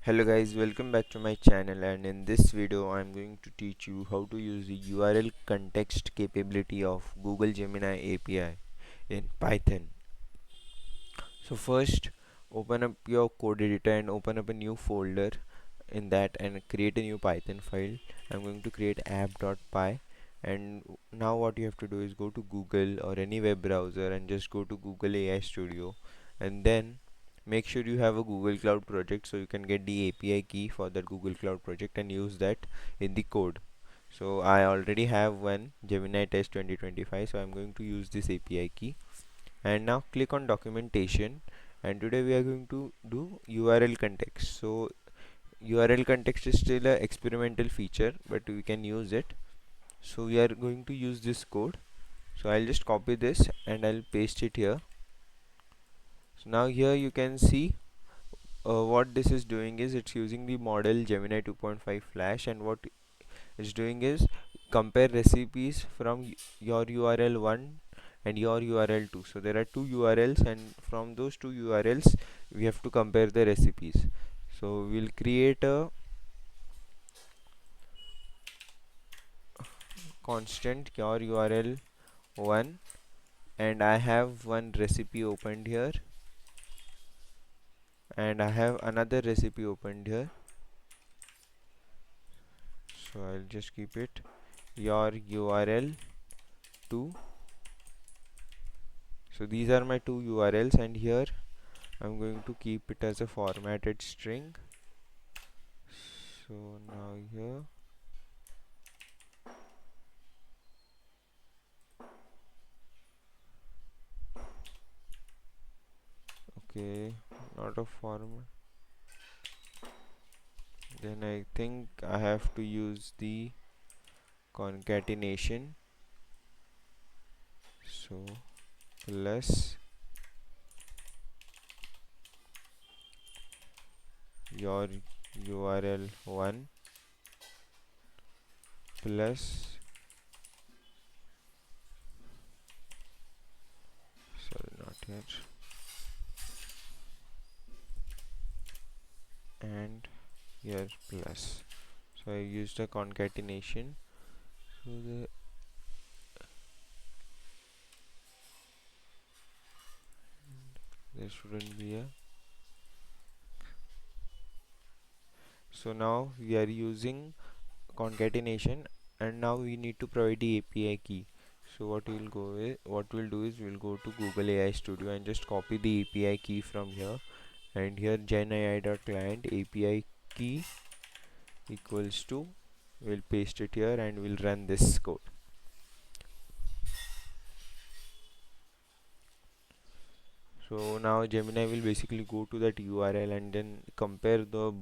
Hello guys, welcome back to my channel, and in this video I am going to teach you how to use the URL context capability of Google Gemini API in Python. So first, open up your code editor and open up a new folder in that and create a new Python file. I'm going to create app.py, and now what you have to do is go to Google or any web browser and just go to Google AI Studio, and then make sure you have a Google Cloud project so you can get the API key for that Google Cloud project and use that in the code. So I already have one Gemini test 2025, so I'm going to use this API key. And now click on documentation, and today we are going to do URL context. So URL context is still a experimental feature, but we can use it. So we are going to use this code. So I'll just copy this and I'll paste it here. So now here you can see what this is doing is it's using the model Gemini 2.5 Flash, and what it's doing is compare recipes from your URL 1 and your URL 2. So there are two URLs, and from those two URLs we have to compare the recipes. So we'll create a constant your URL 1, and I have one recipe opened here, and I have another recipe opened here. So I'll just keep it your URL 2. So these are my two URLs, and here I'm going to keep it as a formatted string. So now here, okay, not a format. Then I think I have to use the concatenation. So plus your URL 1 plus, sorry, not here, and here plus. So I used a concatenation. So there shouldn't be a. So now we are using concatenation, and now we need to provide the API key. So what we'll do is we'll go to Google AI Studio and just copy the API key from here, and here genai.client API key equals to, we'll paste it here and we'll run this code. So now Gemini will basically go to that URL and then compare the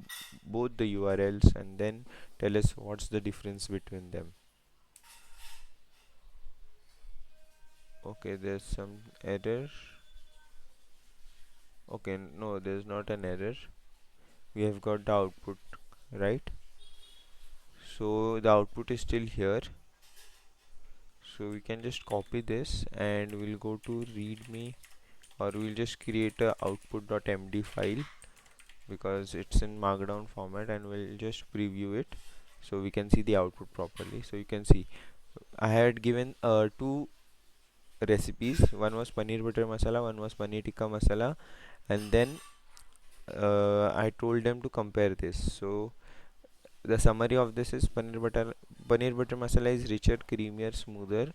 both the URLs and then tell us what's the difference between them. Okay, there's some error. Okay, no, there's not an error. We have got the output, right? So the output is still here. So we can just copy this and we'll go to readme, or we'll just create a output.md file because it's in markdown format, and we'll just preview it so we can see the output properly. So you can see I had given two recipes. One was paneer butter masala, one was paneer tikka masala, and then I told them to compare this. So the summary of this is paneer butter masala is richer, creamier, smoother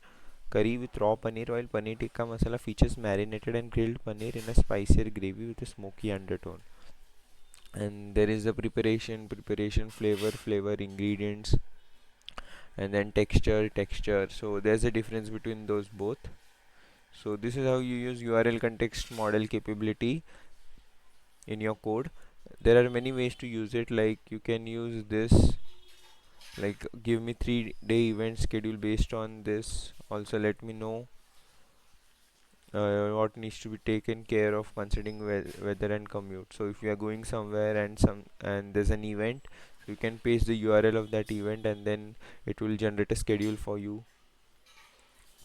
curry with raw paneer, while paneer tikka masala features marinated and grilled paneer in a spicier gravy with a smoky undertone. And there is the preparation, flavor, ingredients, and then texture. So there's a difference between those both. So this is how you use URL context model capability in your code. There are many ways to use it, like you can use this, like give me 3-day event schedule based on this. Also let me know what needs to be taken care of considering weather and commute. So if you are going somewhere and there's an event, so you can paste the URL of that event and then it will generate a schedule for you.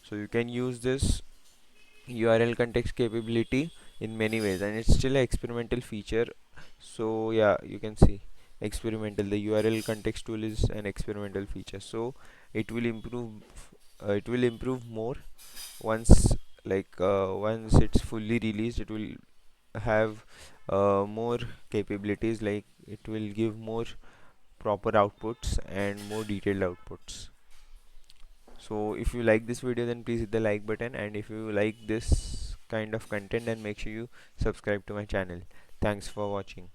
So you can use this URL context capability in many ways, and it's still an experimental feature. So yeah, you can see experimental. The URL context tool is an experimental feature, so it will improve more once, once it's fully released. It will have more capabilities, like it will give more proper outputs and more detailed outputs. So if you like this video, then please hit the like button, and if you like this kind of content, then make sure you subscribe to my channel. Thanks for watching.